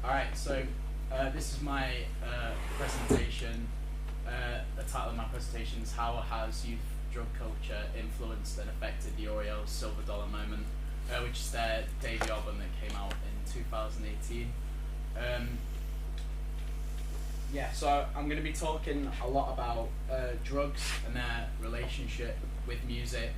Alright, so this is my presentation. The title of my presentation is How Has Youth Drug Culture Influenced and Affected the Orioles Silver Dollar Moment, which is their debut album that came out in 2018. So I'm going to be talking a lot about drugs and their relationship with music.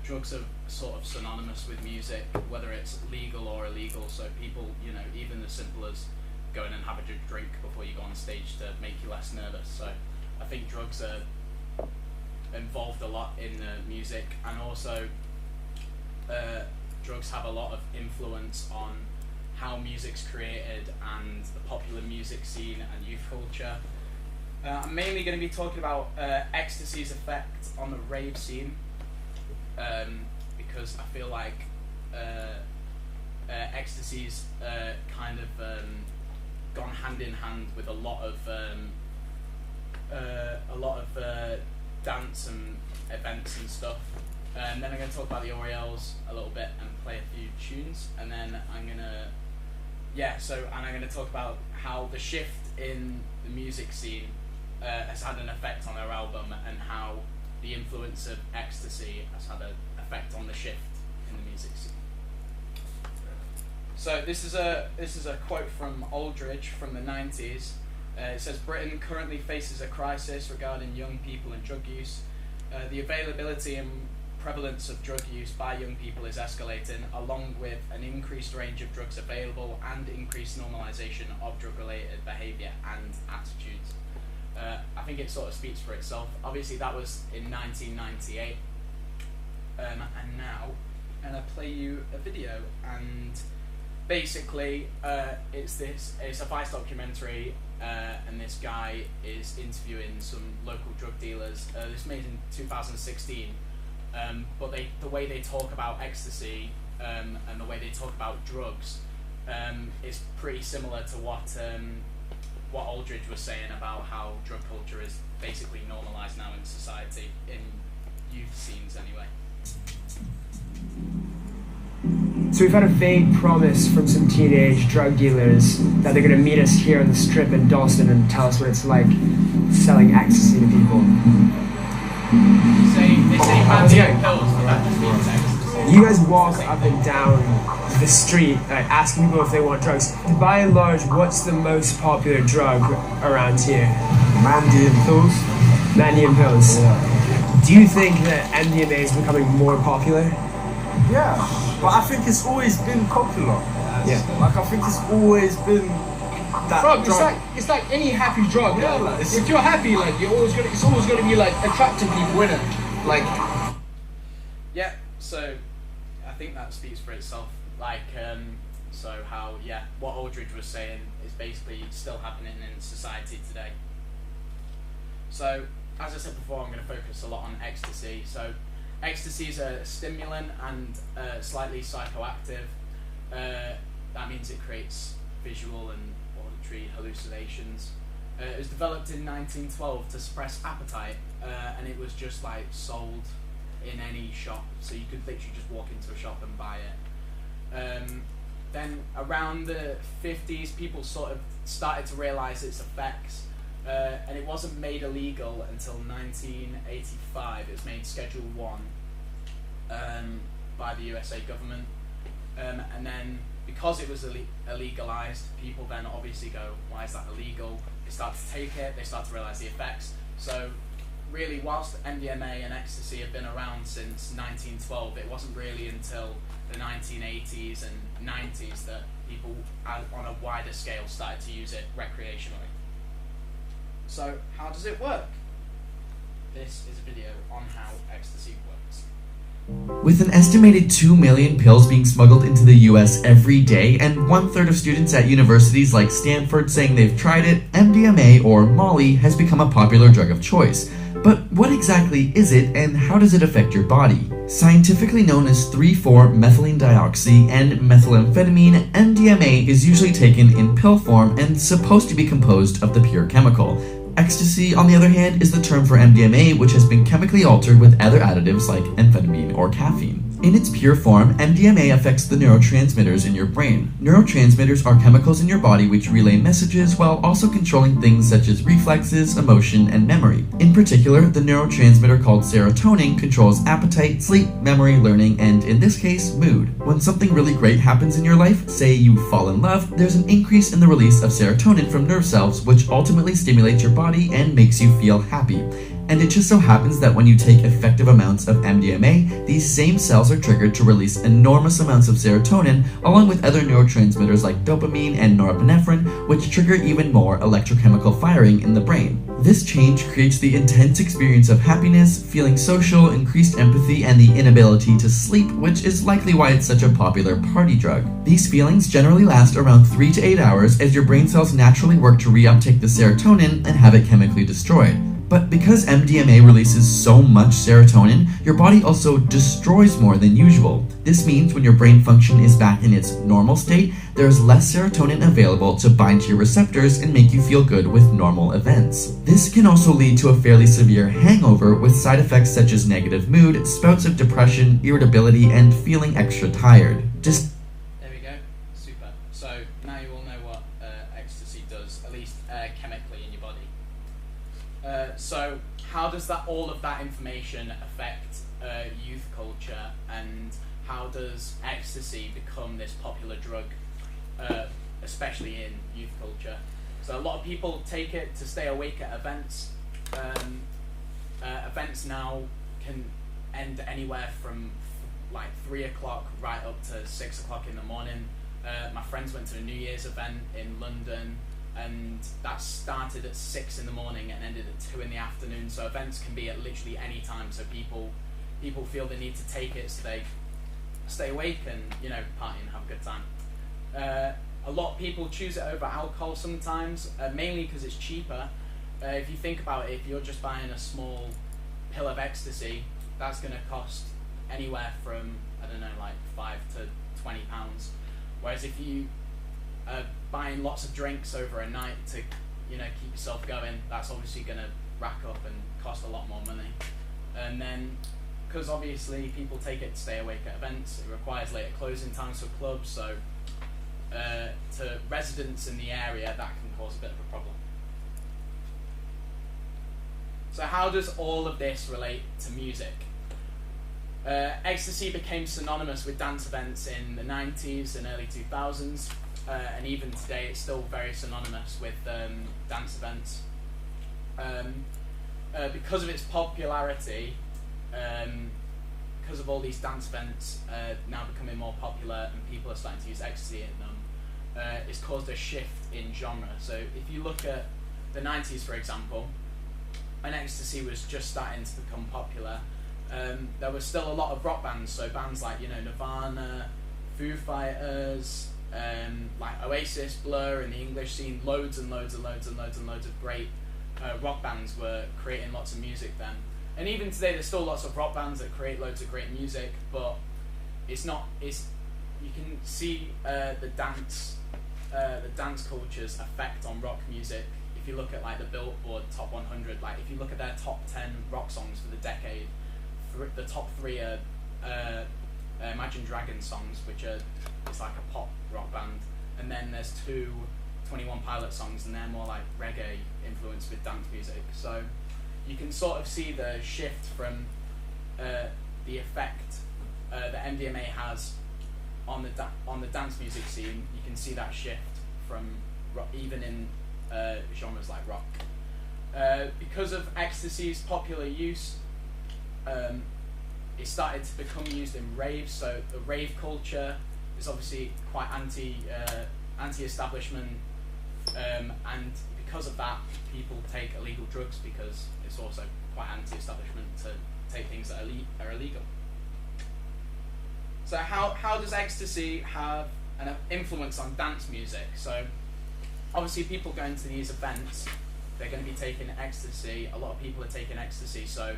Drugs are sort of synonymous with music, whether it's legal or illegal, so people, even as simple as going and having a drink before you go on stage to make you less nervous. So I think drugs are involved a lot in music, and also drugs have a lot of influence on how music's created and the popular music scene and youth culture. I'm mainly going to be talking about ecstasy's effect on the rave scene, because I feel like ecstasy's kind of gone hand in hand with a lot of dance and events and stuff. And then I'm going to talk about the Orioles a little bit and play a few tunes, and then I'm going to talk about how the shift in the music scene has had an effect on their album, and how the influence of ecstasy has had an effect on the shift in the music scene. So this is a quote from Aldridge from the 90s. It says, "Britain currently faces a crisis regarding young people and drug use. The availability and prevalence of drug use by young people is escalating, along with an increased range of drugs available and increased normalization of drug-related behavior and attitudes." I think it sort of speaks for itself. Obviously that was in 1998, and now I'm going to play you a video, and basically it's a Vice documentary, and this guy is interviewing some local drug dealers. This was made in 2016, but the way they talk about ecstasy and the way they talk about drugs is pretty similar to what Aldridge was saying about how drug culture is basically normalised now in society, in youth scenes anyway. So we've had a vague promise from some teenage drug dealers that they're going to meet us here on the strip in Dalston and tell us what it's like selling ecstasy to people. They say fancy pills, but that just means ecstasy. You guys walk up and down the street asking people if they want drugs. By and large, what's the most popular drug around here? Mandium pills. Mandium pills. Yeah. Do you think that MDMA is becoming more popular? Yeah, but I think it's always been popular. Yeah. Like, I think it's always been that Bro, drug. it's like any happy drug. Yeah, Like, like, if you're happy, like it's always gonna be like attracting people, innit? Like, Yeah, so I think that speaks for itself. What Aldridge was saying is basically still happening in society today. So, as I said before, I'm going to focus a lot on ecstasy. So, ecstasy is a stimulant and slightly psychoactive. That means it creates visual and auditory hallucinations. It was developed in 1912 to suppress appetite, and it was just sold in any shop, so you could literally just walk into a shop and buy it. Then around the 50s, people sort of started to realise its effects, and it wasn't made illegal until 1985. It was made Schedule 1 by the USA government, and then because it was illegalised, people then obviously go, why is that illegal? They start to take it, they start to realise the effects. So really, whilst MDMA and ecstasy have been around since 1912, it wasn't really until the 1980s and 90s that people on a wider scale started to use it recreationally. So how does it work? This is a video on how ecstasy works. With an estimated 2 million pills being smuggled into the US every day, and 1/3 of students at universities like Stanford saying they've tried it, MDMA, or Molly, has become a popular drug of choice. But what exactly is it, and how does it affect your body? Scientifically known as 3,4-methylene-dioxy and methamphetamine, MDMA is usually taken in pill form and supposed to be composed of the pure chemical. Ecstasy, on the other hand, is the term for MDMA, which has been chemically altered with other additives like amphetamine or caffeine. In its pure form, MDMA affects the neurotransmitters in your brain. Neurotransmitters are chemicals in your body which relay messages while also controlling things such as reflexes, emotion, and memory. In particular, the neurotransmitter called serotonin controls appetite, sleep, memory, learning, and in this case, mood. When something really great happens in your life, say you fall in love, there's an increase in the release of serotonin from nerve cells which ultimately stimulates your body and makes you feel happy. And it just so happens that when you take effective amounts of MDMA, these same cells are triggered to release enormous amounts of serotonin, along with other neurotransmitters like dopamine and norepinephrine, which trigger even more electrochemical firing in the brain. This change creates the intense experience of happiness, feeling social, increased empathy, and the inability to sleep, which is likely why it's such a popular party drug. These feelings generally last around 3 to 8 hours as your brain cells naturally work to reuptake the serotonin and have it chemically destroyed. But because MDMA releases so much serotonin, your body also destroys more than usual. This means when your brain function is back in its normal state, there is less serotonin available to bind to your receptors and make you feel good with normal events. This can also lead to a fairly severe hangover with side effects such as negative mood, spouts of depression, irritability, and feeling extra tired. There we go. Super. So now you all know what ecstasy does, at least chemically in your body. So how does all of that information affect youth culture, and how does ecstasy become this popular drug, especially in youth culture? So a lot of people take it to stay awake at events. Events now can end anywhere from like 3 o'clock right up to 6 o'clock in the morning. My friends went to a New Year's event in London, and that started at 6 in the morning and ended at 2 in the afternoon. So events can be at literally any time. So people feel the need to take it so they stay awake and, you know, party and have a good time. A lot of people choose it over alcohol sometimes, mainly because it's cheaper. If you think about it, if you're just buying a small pill of ecstasy, that's going to cost anywhere from, I don't know, like £5 to £20. Whereas if you buying lots of drinks over a night to, you know, keep yourself going, that's obviously going to rack up and cost a lot more money. And then, because obviously people take it to stay awake at events, it requires later closing times for clubs, so to residents in the area, that can cause a bit of a problem. So how does all of this relate to music? Ecstasy became synonymous with dance events in the 90s and early 2000s. And even today it's still very synonymous with dance events. Because of its popularity, because of all these dance events now becoming more popular and people are starting to use ecstasy in them, it's caused a shift in genre. So if you look at the 90s, for example, when ecstasy was just starting to become popular, there was still a lot of rock bands, so bands like, you know, Nirvana, Foo Fighters, like Oasis, Blur in the English scene, loads and loads and loads and loads and loads of great rock bands were creating lots of music then. And even today there's still lots of rock bands that create loads of great music, but you can see the dance culture's effect on rock music. If you look at like the Billboard Top 100, like if you look at their top 10 rock songs for the decade, the top 3 are Imagine Dragons songs, which it's like a pop rock band, and then there's 2 21 Pilots songs, and they're more like reggae influenced with dance music. So you can sort of see the shift from the effect that MDMA has on the dance music scene. You can see that shift from even in genres like rock. Because of ecstasy's popular use, it started to become used in raves. So the rave culture is obviously quite anti-establishment, and because of that, people take illegal drugs because it's also quite anti-establishment to take things that are illegal. So how does ecstasy have an influence on dance music? So obviously people going to these events, they're going to be taking ecstasy. A lot of people are taking ecstasy, so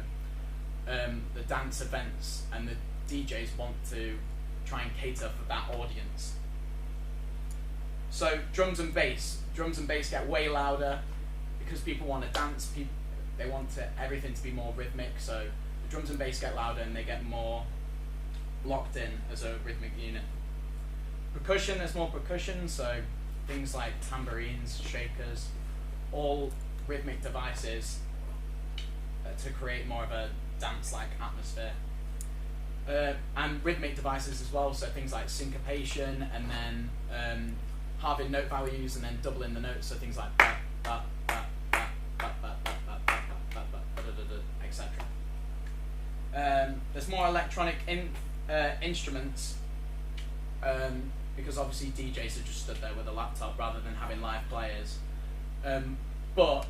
the dance events and the DJs want to try and cater for that audience. So drums and bass get way louder because people want to dance. They want everything to be more rhythmic. So the drums and bass get louder and they get more locked in as a rhythmic unit. Percussion, there's more percussion, so things like tambourines, shakers, all rhythmic devices to create more of a dance-like atmosphere. And rhythmic devices as well, so things like syncopation, and then halving note values, and then doubling the notes, so things like etc. There's more electronic instruments, because obviously DJs are just stood there with a laptop rather than having live players. But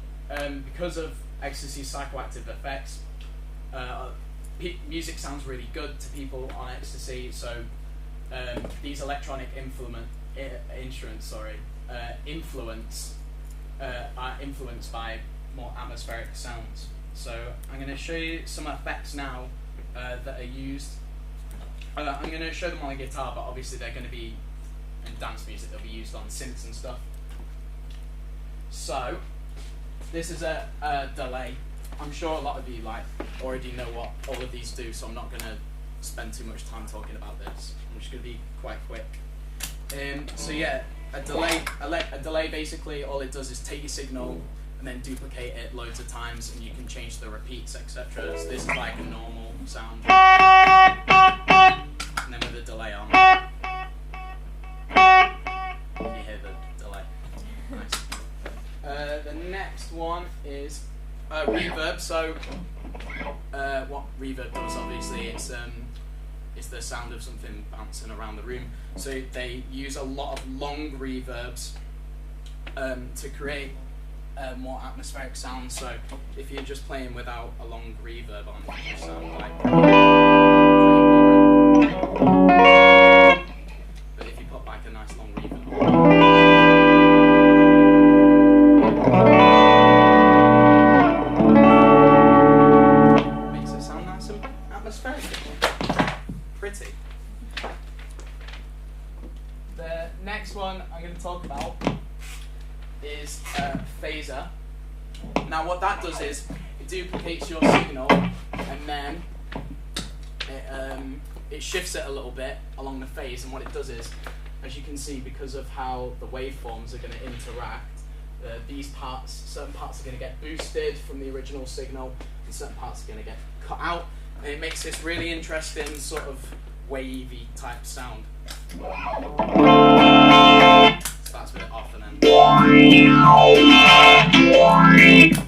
because of Ecstasy's psychoactive effects, music sounds really good to people on Ecstasy, so these electronic instruments are influenced by more atmospheric sounds. So I'm going to show you some effects now that are used. I'm going to show them on a guitar, but obviously they're going to be in dance music, they'll be used on synths and stuff. So this is a delay. I'm sure a lot of you already know what all of these do, so I'm not going to spend too much time talking about this. I'm just going to be quite quick. So yeah, a delay basically all it does is take your signal and then duplicate it loads of times, and you can change the repeats, etc. So this is like a normal sound, and then with a delay on, you hear the delay. Nice. The next one is reverb. So what reverb does, obviously, it's the sound of something bouncing around the room. So they use a lot of long reverbs to create more atmospheric sound. So if you're just playing without a long reverb on, you sound like. But if you put like a nice long reverb on, makes it sound nice and atmospheric. Pretty. The next one I'm going to talk about is phaser. Now what that does is it duplicates your signal, and then it shifts it a little bit along the phase, and what it does is, as you can see, because of how the waveforms are going to interact, certain parts are going to get boosted from the original signal, and certain parts are going to get cut out, and it makes this really interesting sort of wavy type sound. Starts with it off and then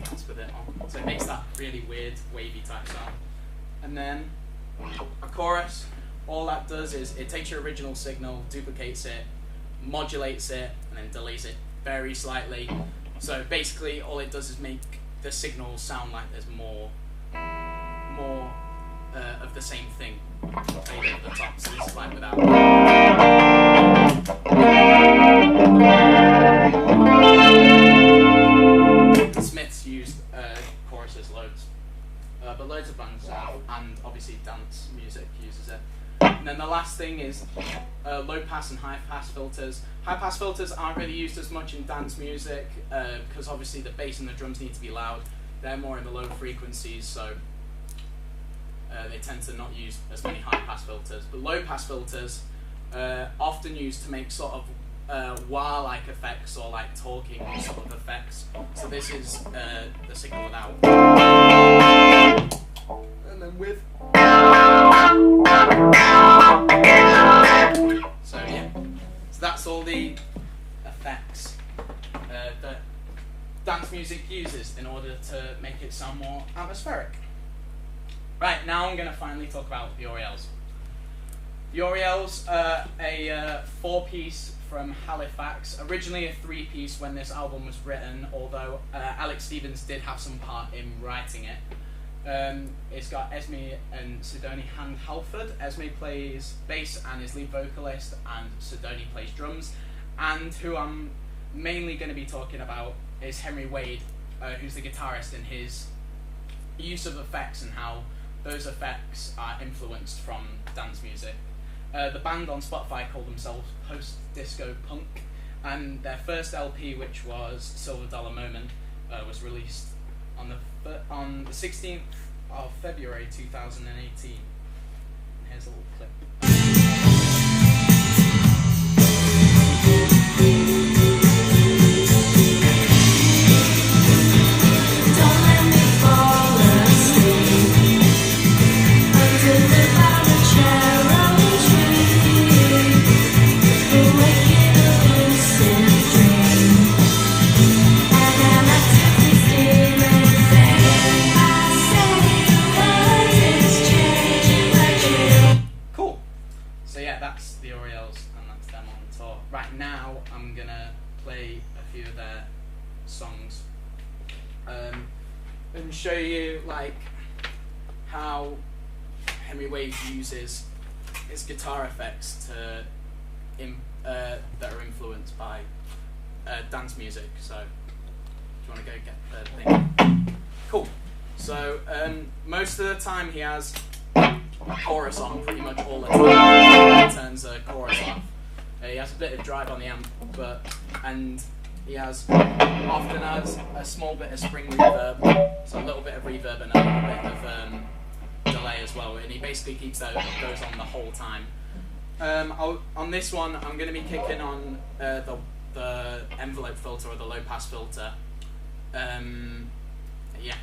starts with it on. So it makes that really weird wavy type sound. And then a chorus, all that does is it takes your original signal, duplicates it, modulates it, and then delays it very slightly. So basically all it does is make the signal sound like there's more of the same thing played at the top. So this is like without. The Smiths used choruses loads, but loads of bands have, and obviously dance music uses it. And then the last thing is low pass and high pass filters. High pass filters aren't really used as much in dance music because obviously the bass and the drums need to be loud. They're more in the low frequencies, so they tend to not use as many high pass filters. But low pass filters often used to make sort of wah-like effects or like talking sort of effects. So this is the signal without, and then with. So yeah, so that's all the effects that dance music uses in order to make it sound more atmospheric. Right, now I'm going to finally talk about the Oriels. The Oriels are a 4-piece from Halifax, originally a 3-piece when this album was written, although Alex Stevens did have some part in writing it. It's got Esme and Sidoni Hand-Halford. Esme plays bass and is lead vocalist, and Sidoni plays drums. And who I'm mainly going to be talking about is Henry Wade, who's the guitarist, and his use of effects and how those effects are influenced from dance music. The band on Spotify called themselves Post-Disco Punk, and their first LP, which was Silver Dollar Moment, was released on the 16th of February 2018. Here's a little clip. right now I'm gonna play a few of their songs and show you like how Henry Wade uses his guitar effects that are influenced by dance music. So, do you want to go get the thing? Cool. So, most of the time he has a chorus on pretty much all the time. He turns the chorus off. He has a bit of drive on the amp, and he often has a small bit of spring reverb, so a little bit of reverb and a little bit of delay as well, and he basically keeps those on the whole time. On this one, I'm going to be kicking on the envelope filter or the low pass filter. Yeah.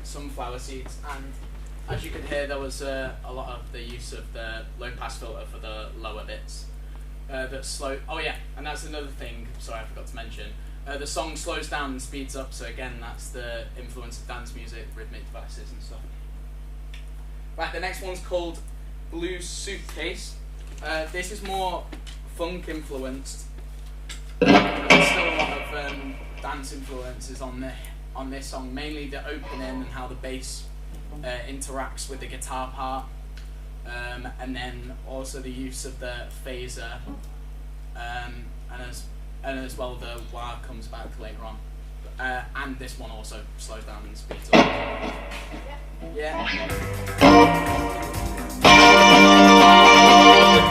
Sunflower Seeds, and as you can hear, there was a lot of the use of the low pass filter for the lower bits. That slow. Oh yeah, and that's another thing. Sorry, I forgot to mention. The song slows down and speeds up. So again, that's the influence of dance music, rhythmic devices, and stuff. Right, the next one's called Blue Suitcase. This is more funk influenced. There's still a lot of dance influences on this song, mainly the opening and how the bass interacts with the guitar part, and then also the use of the phaser, and as well the wah comes back later on, and this one also slows down and speeds up. Yeah. Yeah.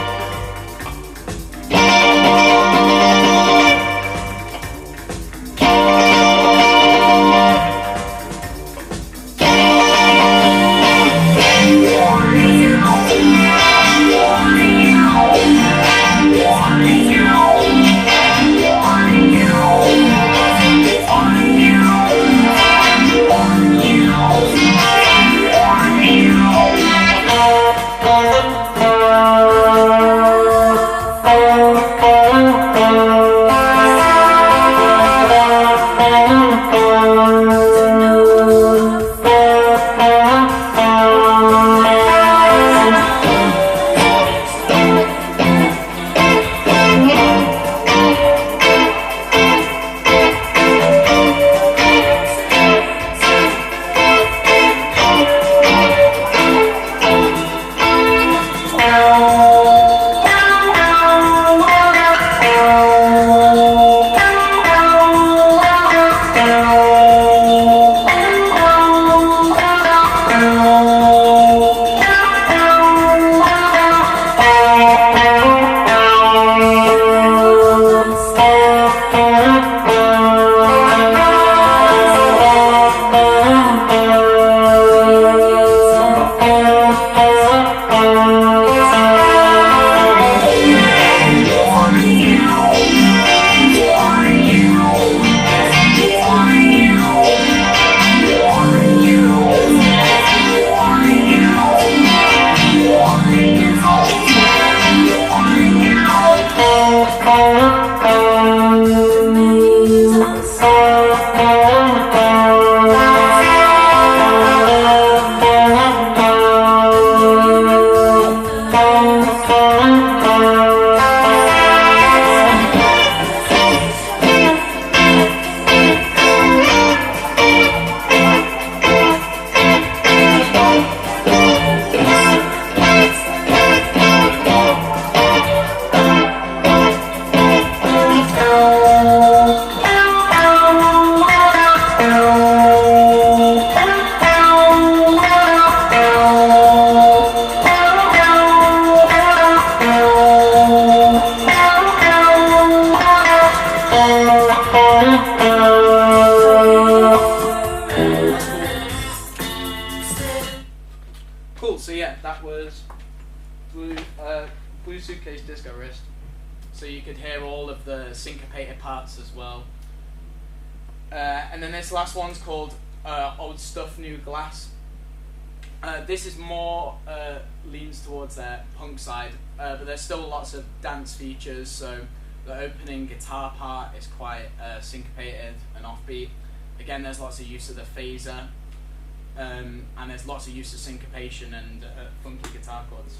Cool. So yeah, that was Blue Suitcase Disco Wrist. So you could hear all of the syncopated parts as well. And then this last one's called Old Stuff, New Glass. This is more leans towards their punk side, but there's still lots of dance features. So the opening guitar part is quite syncopated and offbeat. Again, there's lots of use of the phaser, and there's lots of use of syncopation and funky guitar chords.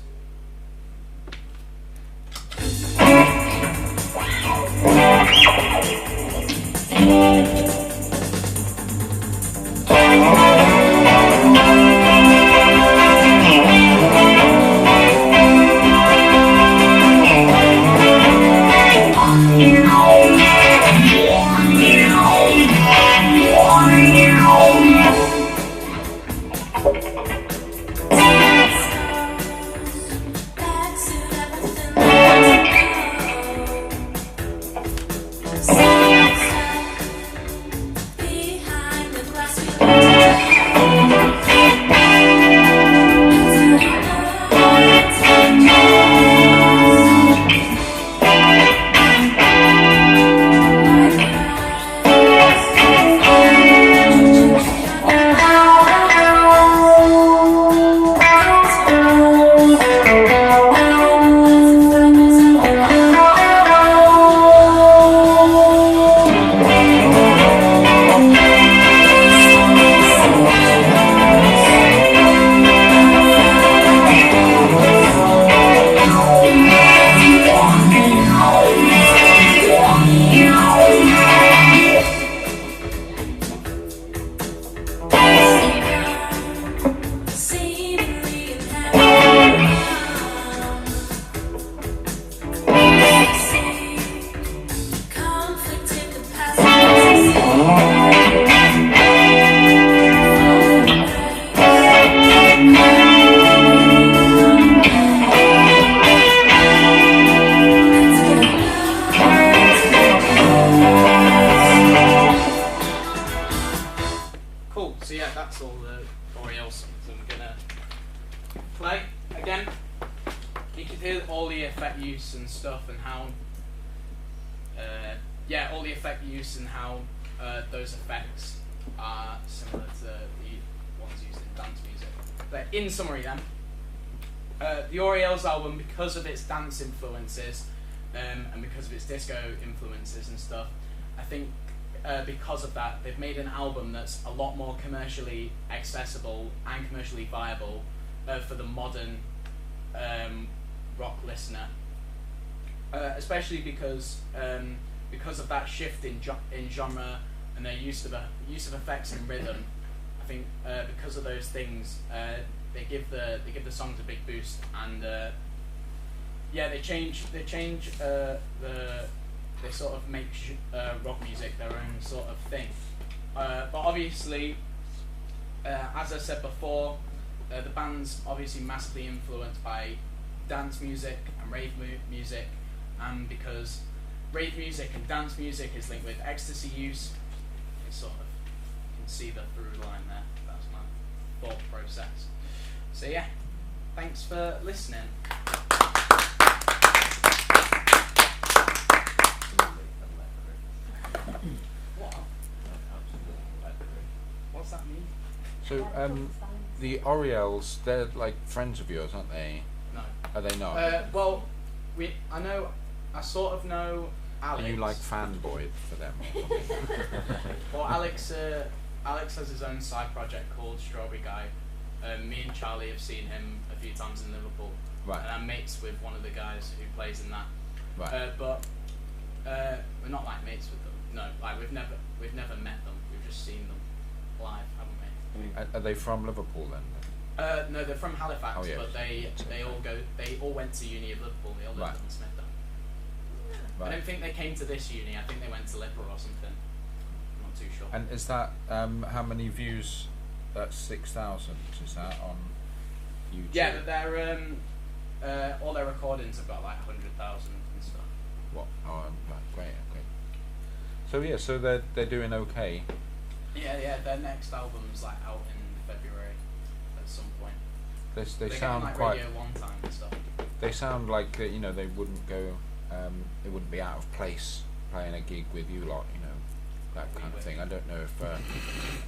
All the effect use and how those effects are similar to the ones used in dance music. But in summary then, the Orioles album, because of its dance influences and because of its disco influences and stuff, I think because of that, they've made an album that's a lot more commercially accessible and commercially viable for the modern rock listener, especially because of that shift in genre and their use of effects and rhythm. I think because of those things, they give the songs a big boost, and they sort of make rock music their own sort of thing. But obviously, as I said before, the band's obviously massively influenced by dance music and rave music, and because rave music and dance music is linked with ecstasy use, you sort of can see the through line there. That's my thought process. So yeah, thanks for listening. What? What's that mean? So, the Orioles, they're like friends of yours, aren't they? No. Are they not? Well, I sort of know Alex. Are you like fanboy for them? Well, Alex has his own side project called Strawberry Guy. Me and Charlie have seen him a few times in Liverpool. Right. And I'm mates with one of the guys who plays in that. Right. But we're not like mates with them. No, like we've never met them. We've just seen them live, haven't we? Are they from Liverpool then? No, they're from Halifax, Oh, yeah. but they all went to uni at Liverpool. They all lived Right. in Smithton. I Right. don't think they came to this uni. I think they went to Lipper or something. I'm not too sure. And is that how many views? That's 6,000. Is that on YouTube? Yeah, but they're all their recordings have got like 100,000 and stuff. What? Oh, right, great. Okay. So yeah, so they're doing okay. Yeah. Their next album's like out in February at some point. They They're sound getting, like, quite. Radio 1 time and stuff. They sound like you know, they wouldn't go. It wouldn't be out of place playing a gig with you lot. You know, that kind of thing. I don't know if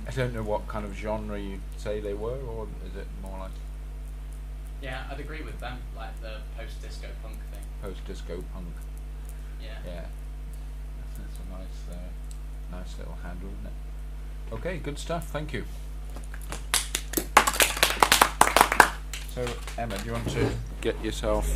I don't know what kind of genre you'd say they were, or is it more like Yeah, I'd agree with them, like the post-disco punk thing. post-disco punk? Yeah. Yeah, that's a nice little handle, isn't it? Okay, good stuff. Thank you. So Emma, do you want to get yourself